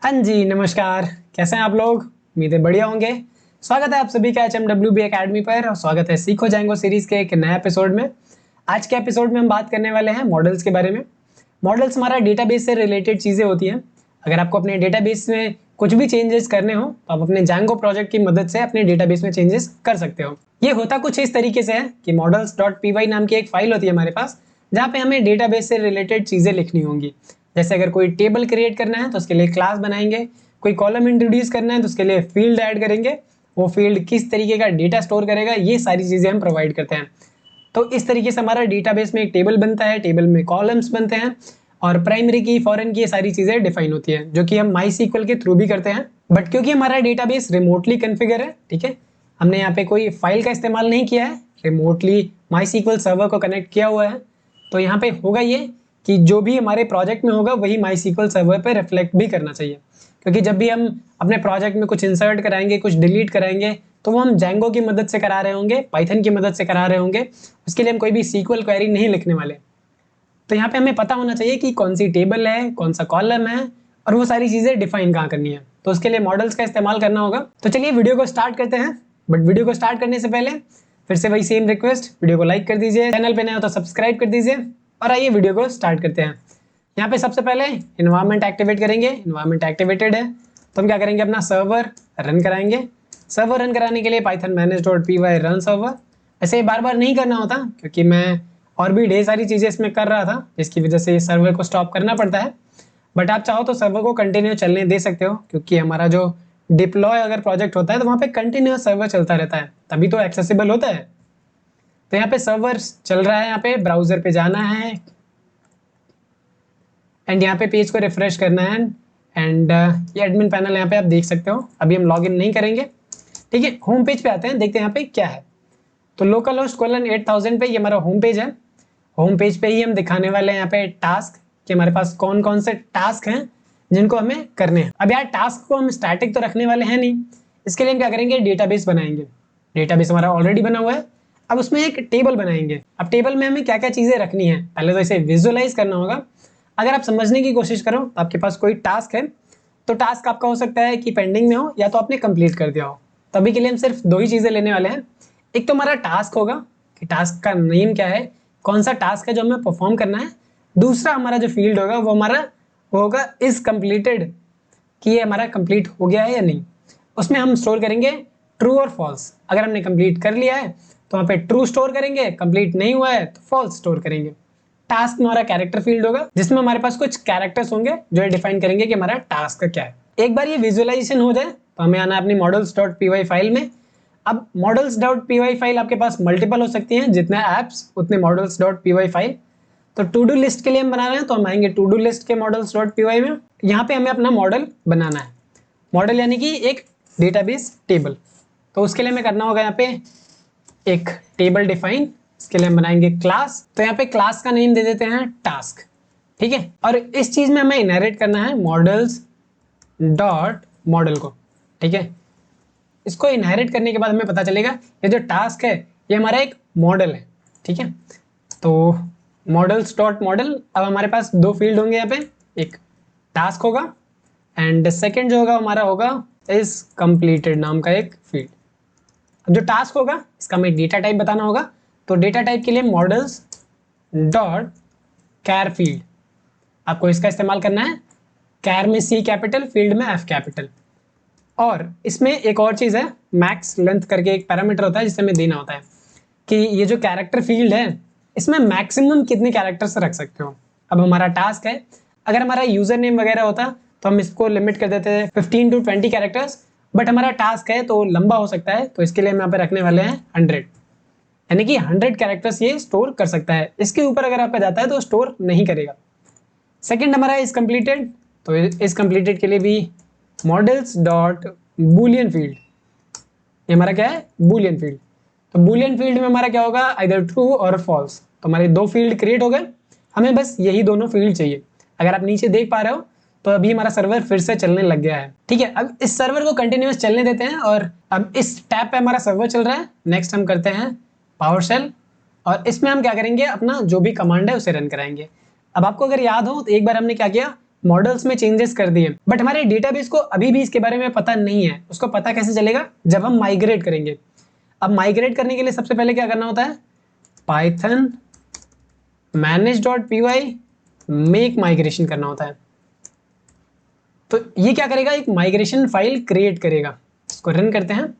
हाँ जी, नमस्कार। कैसे हैं आप लोग? उम्मीद है बढ़िया होंगे। स्वागत है आप सभी का HMWB अकेडमी पर और स्वागत है सीखो जाएंगो सीरीज के एक नए एपिसोड में। आज के एपिसोड में हम बात करने वाले हैं मॉडल्स के बारे में। मॉडल्स हमारा डेटाबेस से रिलेटेड चीज़ें होती हैं। अगर आपको अपने डेटाबेस में कुछ भी चेंजेस करने हो तो आप अपने जैंगो प्रोजेक्ट की मदद से अपने डेटाबेस में चेंजेस कर सकते हो। ये होता कुछ इस तरीके से है कि models.py नाम की एक फाइल होती है हमारे पास, जहाँ पे हमें डेटाबेस से रिलेटेड चीज़ें लिखनी होंगी। जैसे अगर कोई टेबल क्रिएट करना है तो उसके लिए क्लास बनाएंगे, कोई कॉलम इंट्रोड्यूस करना है तो उसके लिए फील्ड ऐड करेंगे, वो फील्ड किस तरीके का डेटा स्टोर करेगा, ये सारी चीज़ें हम प्रोवाइड करते हैं। तो इस तरीके से हमारा डेटाबेस में एक टेबल बनता है, टेबल में कॉलम्स बनते हैं और प्राइमरी की, फॉरेन की, ये सारी चीज़ें डिफाइन होती हैं, जो कि हम MySQL के थ्रू भी करते हैं। बट क्योंकि हमारा डेटाबेस रिमोटली कॉन्फ़िगर है, ठीक है, हमने यहाँ पे कोई फाइल का इस्तेमाल नहीं किया है, रिमोटली MySQL सर्वर को कनेक्ट किया हुआ है, तो यहाँ पे होगा ये कि जो भी हमारे प्रोजेक्ट में होगा वही MySQL सर्वर पे रिफ्लेक्ट भी करना चाहिए। क्योंकि जब भी हम अपने प्रोजेक्ट में कुछ इंसर्ट कराएंगे, कुछ डिलीट कराएंगे, तो वो हम Django की मदद से करा रहे होंगे, पाइथन की मदद से करा रहे होंगे। उसके लिए हम कोई भी SQL क्वेरी नहीं लिखने वाले। तो यहाँ पे हमें पता होना चाहिए कि कौन सी टेबल है, कौन सा कॉलम है और वो सारी चीज़ें डिफाइन कहाँ करनी है। तो उसके लिए मॉडल्स का इस्तेमाल करना होगा। तो चलिए वीडियो को स्टार्ट करते हैं। बट वीडियो को स्टार्ट करने से पहले फिर से वही सेम रिक्वेस्ट, वीडियो को लाइक कर दीजिए, चैनल पे नए हो तो सब्सक्राइब कर दीजिए और आइए वीडियो को स्टार्ट करते हैं। यहाँ पे सबसे पहले इन्वायरमेंट एक्टिवेट करेंगे। इन्वायरमेंट एक्टिवेटेड है तो हम क्या करेंगे, अपना सर्वर रन कराएंगे। सर्वर रन कराने के लिए python manage.py रन सर्वर। ऐसे बार बार नहीं करना होता क्योंकि मैं और भी ढेर सारी चीज़ें इसमें कर रहा था, जिसकी वजह से सर्वर को स्टॉप करना पड़ता है। बट आप चाहो तो सर्वर को कंटिन्यू चलने दे सकते हो, क्योंकि हमारा जो डिप्लॉय अगर प्रोजेक्ट होता है तो वहाँ पे कंटिन्यूअस सर्वर चलता रहता है, तभी तो एक्सेसिबल होता है। तो यहाँ पे सर्वर चल रहा है, यहाँ पे ब्राउजर पे जाना है एंड यहाँ पे पेज को रिफ्रेश करना है एंड ये एडमिन पैनल यहाँ पे आप देख सकते हो। अभी हम लॉगिन नहीं करेंगे, ठीक है। होम पेज पे आते हैं, देखते हैं यहाँ पे क्या है। तो लोकल होस्ट कोलन 8000 पे ये हमारा होम पेज है। होम पेज पे ही हम दिखाने वाले हैं यहाँ पे टास्क, कि हमारे पास कौन कौन से टास्क हैं जिनको हमें करने हैं। अब यार टास्क को हम स्टैटिक तो रखने वाले हैं नहीं, इसके लिए हम क्या करेंगे, डेटाबेस बनाएंगे। डेटाबेस हमारा ऑलरेडी बना हुआ है, अब उसमें एक टेबल बनाएंगे। अब टेबल में हमें क्या क्या चीज़ें रखनी है, पहले तो इसे विजुअलाइज करना होगा। अगर आप समझने की कोशिश करो तो आपके पास कोई टास्क है, तो टास्क आपका हो सकता है कि पेंडिंग में हो या तो आपने कंप्लीट कर दिया हो। तभी के लिए हम सिर्फ दो ही चीज़ें लेने वाले हैं। एक तो हमारा टास्क होगा कि टास्क का नेम क्या है, कौन सा टास्क है जो हमें परफॉर्म करना है। दूसरा हमारा जो फील्ड होगा वो हमारा होगा इज कंप्लीटेड, कि ये हमारा कंप्लीट हो गया है या नहीं। उसमें हम स्टोर करेंगे ट्रू और फॉल्स। अगर हमने कंप्लीट कर लिया है तो वहाँ पे ट्रू स्टोर करेंगे, कंप्लीट नहीं हुआ है तो फॉल्स स्टोर करेंगे। टास्क में हमारा कैरेक्टर फील्ड होगा, जिसमें हमारे पास कुछ कैरेक्टर्स होंगे जो डिफाइन करेंगे कि हमारा टास्क क्या है। एक बार ये विजुअलाइजेशन हो जाए तो हमें आना है अपनी models.py फाइल में। अब models.py फाइल आपके पास मल्टीपल हो सकती हैं, जितने ऐप्स उतने models.py फाइल। तो टू डू लिस्ट के लिए हम बना रहे हैं तो हम आएंगे टू डू लिस्ट के models.py में। यहाँ पे हमें अपना मॉडल बनाना है। मॉडल यानी कि एक डेटाबेस टेबल। तो उसके लिए हमें करना होगा यहाँ पे एक टेबल डिफाइन। इसके लिए हम बनाएंगे क्लास। तो यहाँ पे क्लास का नेम दे देते हैं टास्क, ठीक है। और इस चीज में हमें इनहेरिट करना है मॉडल्स डॉट मॉडल को, ठीक है। इसको इनहेरिट करने के बाद हमें पता चलेगा ये जो टास्क है ये हमारा एक मॉडल है, ठीक है। तो मॉडल्स डॉट मॉडल, अब हमारे पास दो फील्ड होंगे यहाँ पे, एक टास्क होगा एंड सेकेंड जो होगा हमारा होगा इज कंप्लीटेड नाम का एक फील्ड। अब जो टास्क होगा इसका हमें डेटा टाइप बताना होगा। तो डेटा टाइप के लिए मॉडल्स डॉट कैर फील्ड, आपको इसका इस्तेमाल करना है। कैर में C कैपिटल, फील्ड में F कैपिटल। और इसमें एक और चीज़ है, मैक्स लेंथ करके एक पैरामीटर होता है जिसे हमें देना होता है कि ये जो कैरेक्टर फील्ड है इसमें मैक्सिमम कितने कैरेक्टर्स रख सकते हो। अब हमारा टास्क है, अगर हमारा यूजर नेम वगैरह होता तो हम इसको लिमिट कर देते थे 15 to 20 कैरेक्टर्स। बट हमारा टास्क है तो लंबा हो सकता है, तो इसके लिए हम यहाँ पे रखने वाले हैं 100, यानी कि 100 कैरेक्टर्स ये स्टोर कर सकता है। इसके ऊपर अगर आपका जाता है तो स्टोर नहीं करेगा। सेकेंड हमारा इज कंप्लीटेड, तो इज कंप्लीटेड के लिए भी मॉडल्स डॉट बूलियन फील्ड, ये हमारा क्या है, बूलियन फील्ड। तो बूलियन फील्ड में हमारा क्या होगा, आइदर ट्रू और फॉल्स। तो हमारे दो फील्ड क्रिएट हो गए, हमें बस यही दोनों फील्ड चाहिए। अगर आप नीचे देख पा रहे हो तो अभी हमारा सर्वर फिर से चलने लग गया है, ठीक है। अब इस सर्वर को कंटिन्यूअस चलने देते हैं और अब इस टैब पे हमारा सर्वर चल रहा है। नेक्स्ट हम करते हैं पावरशेल और इसमें हम क्या करेंगे, अपना जो भी कमांड है उसे रन कराएंगे। अब आपको अगर याद हो तो एक बार हमने क्या किया, मॉडल्स में चेंजेस कर दिए, बट हमारे डेटाबेस को अभी भी इसके बारे में पता नहीं है। उसको पता कैसे चलेगा? जब हम माइग्रेट करेंगे। अब माइग्रेट करने के लिए सबसे पहले क्या करना होता है? पाइथन manage.py मेक माइग्रेशन करना होता है। तो ये क्या करेगा? एक माइग्रेशन फाइल क्रिएट करेगा। इसको रन करते हैं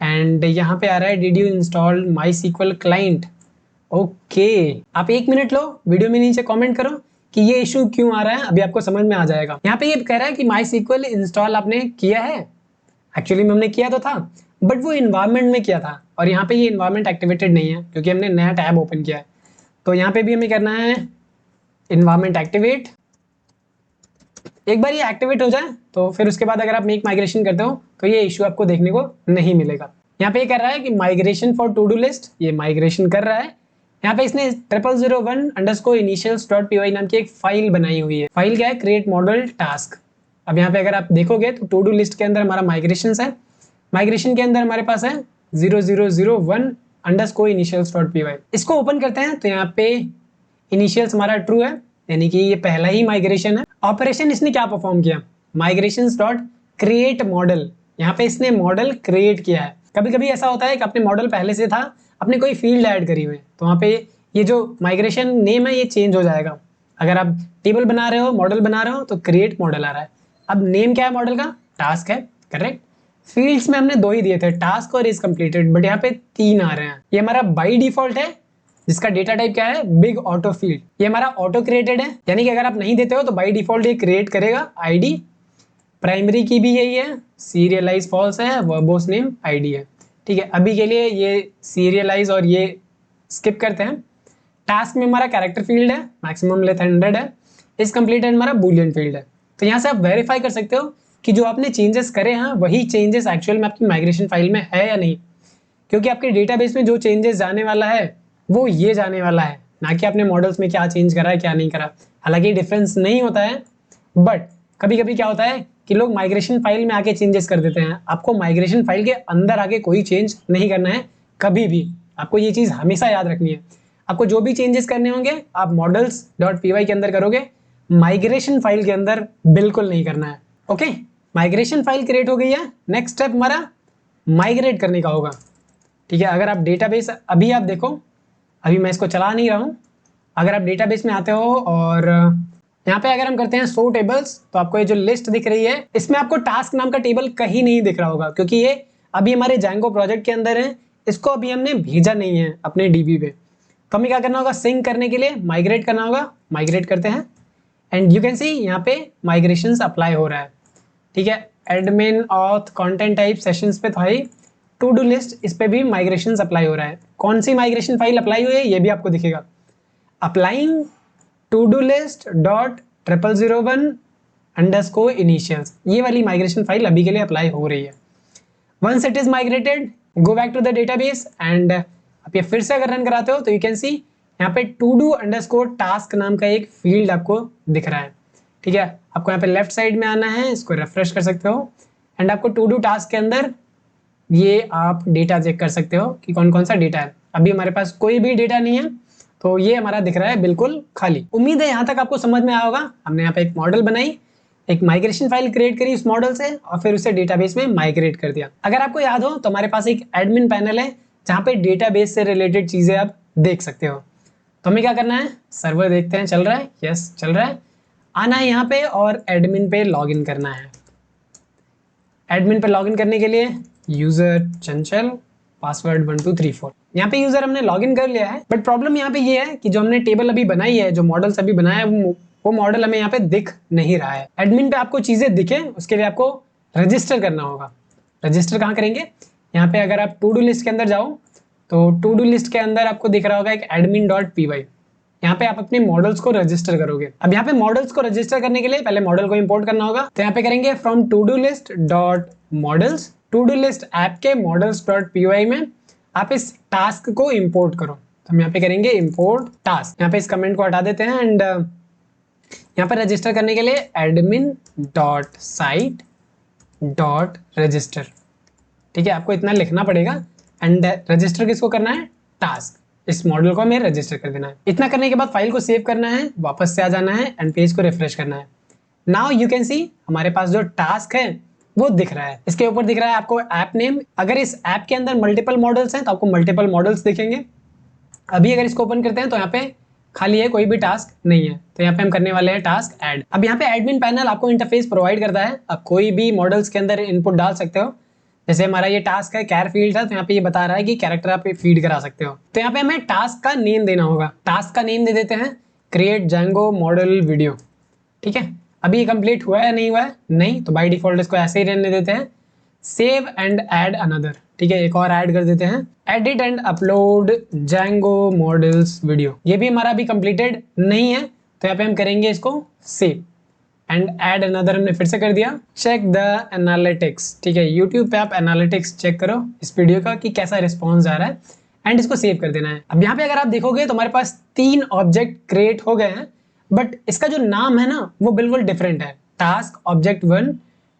एंड यहाँ पे आ रहा है did you install MySQL client. Okay, आप 1 मिनट लो, वीडियो में नीचे कमेंट करो कि ये इशू क्यों आ रहा है, अभी आपको समझ में आ जाएगा। यहाँ पे ये कह रहा है कि माईसीक्वल इंस्टॉल आपने किया है। एक्चुअली में हमने किया तो था, बट वो इन्वायरमेंट में किया था और यहाँ पे ये इन्वायरमेंट एक्टिवेटेड नहीं है क्योंकि हमने नया टैब ओपन किया है। तो यहाँ पे भी हमें करना है इन्वायरमेंट एक्टिवेट। एक बार ये एक्टिवेट हो जाए तो फिर उसके बाद अगर आप मेक माइग्रेशन करते हो तो ये इशू आपको देखने को नहीं मिलेगा। यहाँ पे ये कर रहा है कि migration for to do list, ये माइग्रेशन कर रहा है। यहाँ पे इसने 0001_initials.py नाम की एक फाइल बनाई हुई है। फाइल क्या है? Create model task. अब यहाँ पे अगर आप देखोगे तो टू डू लिस्ट के अंदर हमारा माइग्रेशन है। माइग्रेशन के अंदर हमारे पास है 0001_initials.py। इसको ओपन करते हैं तो यहाँ पे इनिशियल्स हमारा ट्रू है, यानी कि ये पहला ही माइग्रेशन है। ऑपरेशन इसने क्या परफॉर्म किया? माइग्रेशंस डॉट क्रिएट मॉडल, यहाँ पे इसने मॉडल क्रिएट किया है। कभी कभी ऐसा होता है कि अपने मॉडल पहले से था, अपने कोई फील्ड ऐड करी हुई है, तो वहाँ पे ये जो माइग्रेशन नेम है ये चेंज हो जाएगा। अगर आप टेबल बना रहे हो, मॉडल बना रहे हो तो क्रिएट मॉडल आ रहा है। अब नेम क्या है मॉडल का? टास्क है, करेक्ट। फील्ड्स में हमने 2 ही दिए थे, टास्क और इज कंप्लीटेड, बट यहाँ पे 3 आ रहे हैं। ये हमारा बाई डिफॉल्ट है जिसका डेटा टाइप क्या है? Big auto field. ये हमारा ऑटो क्रिएटेड है, यानी कि अगर आप नहीं देते हो तो बाई डिफॉल्ट ये क्रिएट करेगा। आईडी प्राइमरी की भी यही है, सीरियलाइज फॉल्स है, वर्बोस नेम आईडी है। ठीक है, अभी के लिए ये सीरियलाइज और ये स्किप करते हैं। टास्क में हमारा कैरेक्टर फील्ड है, मैक्सिमम लेंथ 100 है। इस कंप्लीटेड हमारा बूलियन फील्ड है। तो यहाँ से आप वेरीफाई कर सकते हो कि जो आपने चेंजेस करे हैं वही चेंजेस एक्चुअल में आपकी माइग्रेशन फाइल में है या नहीं, क्योंकि आपके डेटाबेस में जो चेंजेस जाने वाला है वो ये जाने वाला है, ना कि आपने मॉडल्स में क्या चेंज करा है क्या नहीं करा। हालांकि डिफरेंस नहीं होता है, बट कभी कभी क्या होता है कि लोग माइग्रेशन फाइल में आके चेंजेस कर देते हैं। आपको माइग्रेशन फाइल के अंदर आके कोई चेंज नहीं करना है कभी भी। आपको ये चीज़ हमेशा याद रखनी है। आपको जो भी चेंजेस करने होंगे आप models.py के अंदर करोगे, माइग्रेशन फाइल के अंदर बिल्कुल नहीं करना है। ओके, माइग्रेशन फाइल क्रिएट हो गई है। नेक्स्ट स्टेप हमारा माइग्रेट करने का होगा। ठीक है, अगर आप डेटाबेस अभी आप देखो, अभी मैं इसको चला नहीं रहा हूँ। अगर आप डेटाबेस में आते हो और यहाँ पे अगर हम करते हैं शो टेबल्स, तो आपको ये जो लिस्ट दिख रही है इसमें आपको टास्क नाम का टेबल कहीं नहीं दिख रहा होगा, क्योंकि ये अभी हमारे जैंगो प्रोजेक्ट के अंदर है। इसको अभी हमने भेजा नहीं है अपने डीबी पे। तो हमें क्या करना होगा? सिंक करने के लिए माइग्रेट करना होगा। माइग्रेट करते हैं एंड यू कैन सी यहाँ पे माइग्रेशन अप्लाई हो रहा है। ठीक है, admin auth content type sessions पे था ही, टू डू लिस्ट इस पे भी माइग्रेशन अप्लाई हो रहा है। कौन सी माइग्रेशन फाइल अप्लाई हुई है ये भी आपको दिखेगा। Applying to do list dot 0001_initials, ये वाली माइग्रेशन फाइल अभी के लिए अप्लाई हो रही है। Once it is migrated, go back to the database and आप ये फिर से अगर रन कराते हो तो यू कैन सी यहाँ पे टू डू अंडरस्कोर टास्क नाम का एक फील्ड आपको दिख रहा है। ठीक है, आपको यहाँ पे लेफ्ट साइड में आना है, इसको रिफ्रेश कर सकते हो एंड आपको टू डू टास्क के अंदर ये आप डेटा चेक कर सकते हो कि कौन कौन सा डेटा है। अभी हमारे पास कोई भी डेटा नहीं है, तो ये हमारा दिख रहा है बिल्कुल खाली। उम्मीद है यहाँ तक आपको समझ में आया होगा। हमने यहाँ पे एक मॉडल बनाई, एक माइग्रेशन फाइल क्रिएट करी उस मॉडल से और फिर उसे डेटाबेस में माइग्रेट कर दिया। अगर आपको याद हो तो हमारे पास एक एडमिन पैनल है जहाँ पे डेटाबेस से रिलेटेड चीजें आप देख सकते हो। तो हमें क्या करना है? सर्वर देखते हैं चल रहा है, यस चल रहा है। आना है यहाँ पे और एडमिन पे लॉगिन करना है। एडमिन पे लॉगिन करने के लिए यूजर चंचल, पासवर्ड 1234। यहाँ पे यूजर हमने लॉगिन कर लिया है, बट प्रॉब्लम यहाँ पे ये है कि जो हमने टेबल अभी बनाई है, जो मॉडल्स अभी बनाया है, वो मॉडल हमें यहाँ पे दिख नहीं रहा है। एडमिन पे आपको चीजें दिखे उसके लिए आपको रजिस्टर करना होगा। रजिस्टर कहाँ करेंगे? यहाँ पे अगर आप टू डू लिस्ट के अंदर जाओ तो टू डू लिस्ट के अंदर आपको दिख रहा होगा एक admin.py। यहाँ पे आप अपने मॉडल्स को रजिस्टर करोगे। अब यहाँ पे मॉडल्स को रजिस्टर करने के लिए पहले मॉडल को इंपोर्ट करना होगा। तो यहाँ पे करेंगे from to do list dot models, to do list app के models.py में आप इस टास्क को इंपोर्ट करो। तो हम यहाँ पे करेंगे इंपोर्ट टास्क। यहाँ पे इस कमेंट को हटा देते हैं एंड यहाँ पे रजिस्टर करने के लिए admin.site.register। ठीक है, आपको इतना लिखना पड़ेगा एंड रजिस्टर किसको करना है? टास्क। इस मॉडल को हमें रजिस्टर कर देना है। इतना करने के बाद फाइल को सेव करना है, वापस से आ जाना है एंड पेज को रिफ्रेश करना है। नाउ यू कैन सी हमारे पास जो टास्क है वो दिख रहा है। इसके ऊपर दिख रहा है आपको ऐप नेम। अगर इस ऐप के अंदर मल्टीपल मॉडल्स हैं तो आपको मल्टीपल मॉडल्स दिखेंगे। अभी अगर इसको ओपन करते हैं तो यहाँ पे खाली है, कोई भी टास्क नहीं है। तो यहाँ पे हम करने वाले हैं टास्क ऐड। अब यहाँ पे एडमिन पैनल आपको इंटरफेस प्रोवाइड करता है। आप कोई भी मॉडल्स के अंदर इनपुट डाल सकते हो। जैसे हमारा ये टास्क है कैर फील्ड है, तो यहाँ पे ये बता रहा है कि कैरेक्टर आप फीड करा सकते हो। तो यहाँ पे हमें टास्क का नेम देना होगा। टास्क का नेम दे देते हैं क्रिएट जैंगो मॉडल वीडियो। ठीक है, अभी ये कंप्लीट हुआ है नहीं हुआ है, नहीं, तो बाय डिफॉल्ट इसको ऐसे ही रहने देते हैं। Save and add another. ठीक है, एक और ऐड कर देते हैं, edit and upload Django models video. ये भी हमारा अभी कंप्लीटेड नहीं है, तो यहाँ पे हम करेंगे इसको सेव एंड ऐड अनदर। हमने फिर से कर दिया। Check the analytics. ठीक है, यूट्यूब पे आप एनालिटिक्स चेक करो इस वीडियो का कि कैसा रिस्पॉन्स आ रहा है एंड इसको सेव कर देना है। अब यहाँ पे अगर आप देखोगे तो हमारे पास 3 ऑब्जेक्ट क्रिएट हो गए हैं, बट इसका जो नाम है ना वो बिल्कुल डिफरेंट है। Task object 1,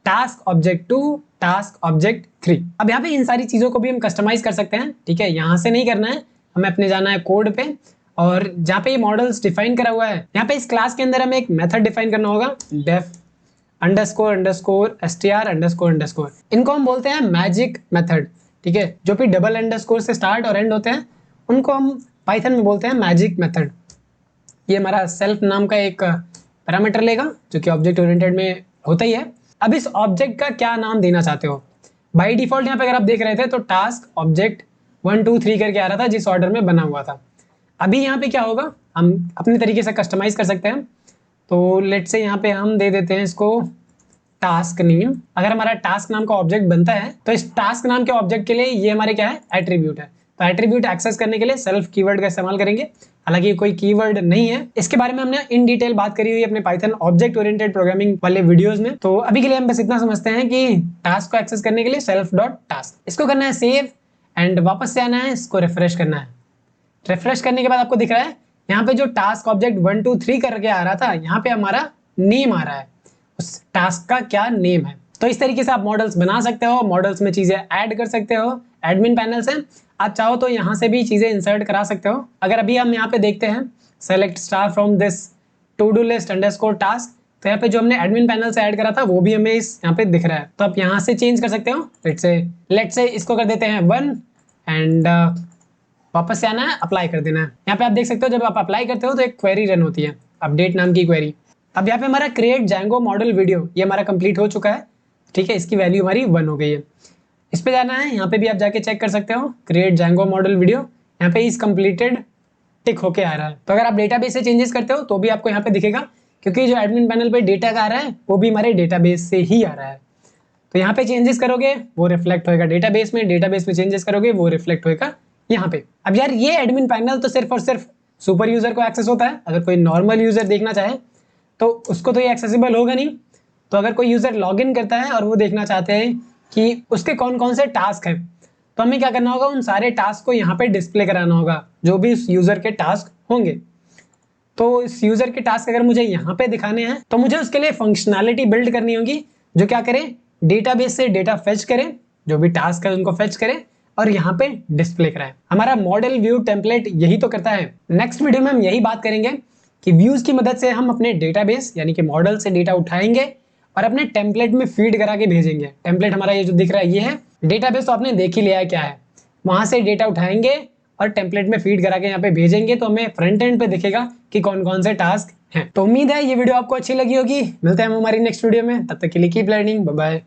task object 2, task object 3। अब यहाँ पे इन सारी चीजों को भी हम कस्टमाइज कर सकते हैं। ठीक है, यहाँ से नहीं करना है, हमें अपने जाना है कोड पे, और जहाँ पे ये मॉडल्स डिफाइन करा हुआ है यहाँ पे इस क्लास के अंदर हमें एक मेथड डिफाइन करना होगा, def underscore underscore str underscore underscore. इनको हम बोलते हैं मैजिक मेथड। ठीक है, जो भी डबल अंडरस्कोर से स्टार्ट और एंड होते हैं उनको हम पाइथन में बोलते हैं मैजिक मेथड। ये हमारा सेल्फ नाम का एक पैरामीटर लेगा जो कि ऑब्जेक्ट ओरिएंटेड में होता ही है। अब इस ऑब्जेक्ट का क्या नाम देना चाहते हो? बाय डिफॉल्ट यहाँ पे अगर आप देख रहे थे तो टास्क ऑब्जेक्ट 1 2 3 करके आ रहा था जिस ऑर्डर में बना हुआ था। अभी यहाँ पे क्या होगा, हम अपने तरीके से कस्टमाइज कर सकते हैं। तो लेट से यहाँ पे हम दे देते हैं इसको टास्क नेम। अगर हमारा टास्क नाम का ऑब्जेक्ट बनता है तो इस टास्क नाम के ऑब्जेक्ट के लिए ये हमारे क्या है, एट्रीब्यूट है। तो एट्रीब्यूट एक्सेस करने के लिए सेल्फ कीवर्ड का इस्तेमाल करेंगे। हालांकि ये कोई कीवर्ड नहीं है, इसके बारे में हमने इन डिटेल बात करी हुई है अपने पाइथन ऑब्जेक्ट ओरिएंटेड प्रोग्रामिंग वाले वीडियोस में। तो अभी के लिए हम बस इतना समझते हैं कि टास्क को एक्सेस करने के लिए सेल्फ डॉट टास्क, इसको करना है सेव एंड वापस से आना है, इसको रिफ्रेश करना है। रिफ्रेश करने के बाद आपको दिख रहा है यहाँ पे जो टास्क ऑब्जेक्ट 1 2 3 करके आ रहा था, यहाँ पे हमारा नेम आ रहा है, उस टास्क का क्या नेम है। तो इस तरीके से आप मॉडल्स बना सकते हो, मॉडल्स में चीजें ऐड कर सकते हो एडमिन पैनल से। आप चाहो तो यहाँ से भी चीजें इंसर्ट करा सकते हो। अगर अभी हम यहाँ पे देखते हैं select star from this to do list underscore task, तो यहाँ पे जो हमने एडमिन पैनल से ऐड करा था वो भी हमें इस यहाँ पे दिख रहा है। तो आप यहाँ से चेंज कर सकते हो। लेट से इसको कर देते हैं 1 एंड वापस से आना है, अप्लाई कर देना है। यहाँ पे आप देख सकते हो जब आप अप्लाई करते हो तो एक क्वेरी रन होती है, अपडेट नाम की क्वेरी। अब यहाँ पे हमारा क्रिएट जैंगो मॉडल वीडियो ये हमारा कंप्लीट हो चुका है। ठीक है, इसकी वैल्यू हमारी 1 हो गई है। इस पे जाना है, यहाँ पे भी आप जाके चेक कर सकते हो क्रिएट जैंगो मॉडल वीडियो, यहाँ पे इस कंप्लीटेड टिक होके आ रहा है। तो अगर आप डेटाबेस से चेंजेस करते हो तो भी आपको यहाँ पे दिखेगा, क्योंकि जो एडमिन पैनल पे डेटा का आ रहा है वो भी हमारे डेटाबेस से ही आ रहा है। तो यहाँ पे चेंजेस करोगे वो रिफ्लेक्ट होगा डेटाबेस में, डेटाबेस में चेंजेस करोगे वो रिफ्लेक्ट होगा यहाँ पे। अब यार ये एडमिन पैनल तो सिर्फ और सिर्फ सुपर यूजर को एक्सेस होता है। अगर कोई नॉर्मल यूजर देखना चाहे तो उसको तो ये एक्सेसिबल होगा नहीं। तो अगर कोई यूजर लॉगिन करता है और वो देखना चाहते हैं कि उसके कौन कौन से टास्क हैं, तो हमें क्या करना होगा, उन सारे टास्क को यहाँ पे डिस्प्ले कराना होगा जो भी उस यूजर के टास्क होंगे। तो इस यूजर के टास्क अगर मुझे यहाँ पे दिखाने हैं तो मुझे उसके लिए फंक्शनैलिटी बिल्ड करनी होगी जो क्या करे, डेटाबेस से डेटा फेच करे, जो भी टास्क है उनको फेच करे और यहाँ पे डिस्प्ले कराए। हमारा मॉडल व्यू टेम्पलेट यही तो करता है। नेक्स्ट वीडियो में हम यही बात करेंगे कि व्यूज की मदद से हम अपने डेटाबेस यानी कि मॉडल से डेटा उठाएंगे और अपने टेम्पलेट में फीड करा के भेजेंगे। टेम्पलेट हमारा ये जो दिख रहा है ये है डेटाबेस, तो आपने देख ही लिया है क्या है। वहां से डेटा उठाएंगे और टेम्पलेट में फीड करा के यहाँ पे भेजेंगे, तो हमें फ्रंट एंड पे दिखेगा कि कौन कौन से टास्क हैं। तो उम्मीद है ये वीडियो आपको अच्छी लगी होगी। मिलते हैं हम हमारी नेक्स्ट वीडियो में, तब तक के लिए कीप लर्निंग, बाय बाय।